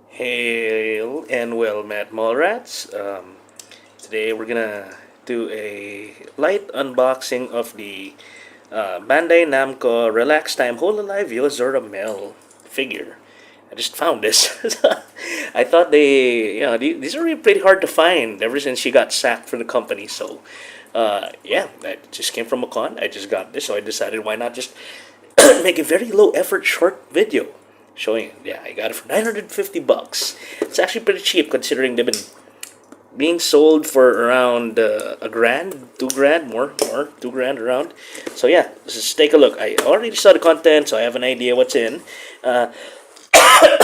Hail and well met Mallrats. Today we're gonna do a light unboxing of the Bandai-Namco RelaxTime Hololive Yozora Mel figure. I just found this. I thought these are really pretty hard to find ever since she got sacked from the company. So, yeah, that just came from a con. I just got this, so I decided why not just make a very low effort short video showing it. Yeah, I got it for 950 bucks. It's actually pretty cheap considering they've been being sold for around a grand, 2 grand, more, 2 grand around. So yeah, let's just take a look. I already saw the content, so I have an idea what's in.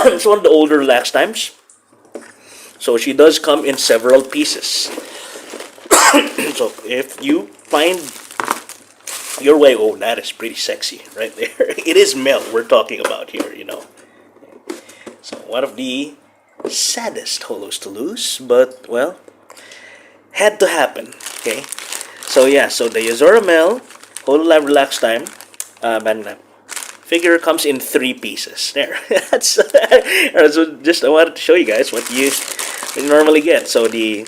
It's one of the older relax times. So she does come in several pieces. So if you find your way, oh, that is pretty sexy right there. It is Mel we're talking about here, you know. So one of the saddest holos to lose, but well, had to happen. Okay, so yeah, so the Yozora Mel Hololive Relax Time figure comes in 3 pieces. There, that's so just I wanted to show you guys what you normally get. So the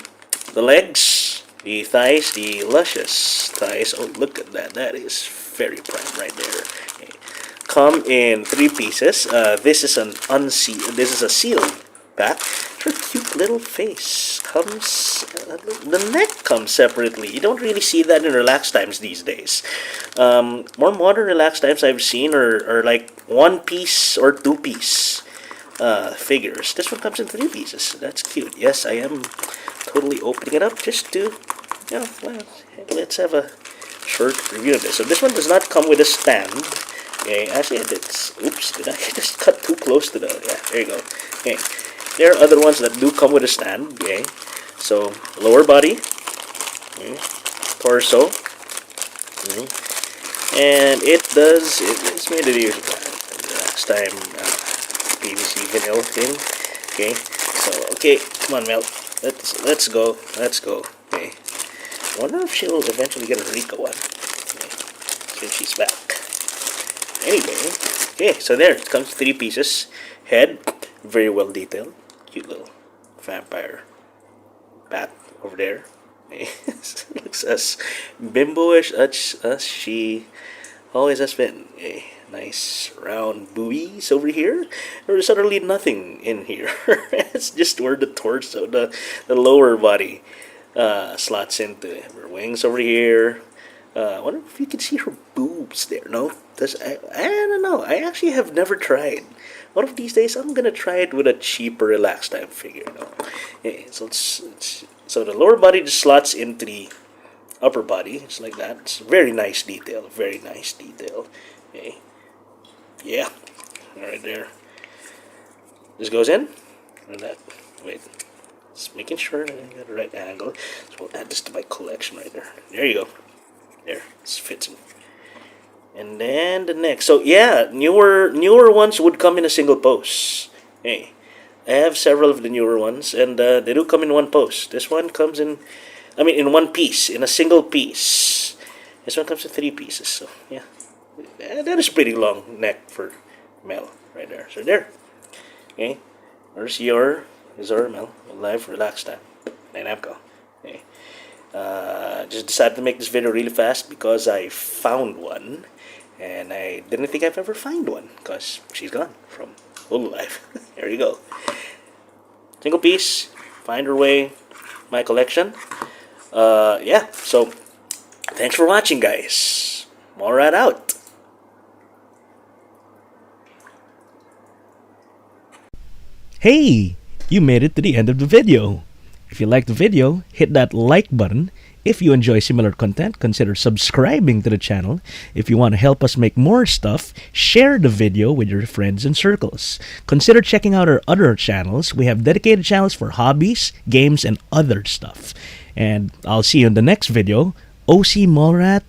legs, the thighs, the luscious thighs. Oh, look at that! That is very prime right there. Okay. Come in 3 pieces. This is This is a sealed pack. Her cute little face comes. The neck comes separately. You don't really see that in relax times these days. More modern relax times I've seen are like 1-piece or 2-piece figures. This one comes in 3 pieces. That's cute. Yes, I am totally opening it up just to, you know, well, let's have a short review of this. So this one does not come with a stand. Okay, actually, oops, did I just cut too close to the, yeah, there you go. Okay, there are other ones that do come with a stand. Okay, so lower body, okay, torso, okay, and it's made of the last time PVC vinyl thing. Okay, so okay, come on, Mel, let's go. Okay, I wonder if she'll eventually get a Rica one. Okay, since she's back. Anyway, okay, so there, it comes 3 pieces. Head, very well detailed. Cute little vampire bat over there. Okay. Looks as bimbo-ish as she always has been. Okay. Nice round buoys over here. There's utterly nothing in here. It's just where the torso, the lower body slots into. Her wings over here. I wonder if you can see her boobs there. No, I don't know. I actually have never tried. One of these days, I'm gonna try it with a cheaper relax time figure. No, yeah, so so the lower body just slots into the upper body. It's like that. It's very nice detail. Very nice detail. Okay, yeah, right there. This goes in, and that. Wait, just making sure I got the right angle. So we'll add this to my collection right there. There you go. There, this fits in. And then the next. So yeah, newer ones would come in a single post. Hey, I have several of the newer ones, and they do come in 1 post. This one comes in, in 1 piece, in a single piece. This one comes in 3 pieces. So yeah, that is a pretty long neck for Mel right there. So there. Okay, there's your Yozora Mel Live Relax Time Bandai-Namco. Okay. Just decided to make this video really fast because I found one, and I didn't think I've ever found one because she's gone from Hololive. There you go. Single piece, find her way, my collection. Yeah, so thanks for watching, guys. Mallrat out. Hey, you made it to the end of the video. If you liked the video, hit that like button. If you enjoy similar content, consider subscribing to the channel. If you want to help us make more stuff, share the video with your friends and circles. Consider checking out our other channels. We have dedicated channels for hobbies, games, and other stuff. And I'll see you in the next video. OC Mallrat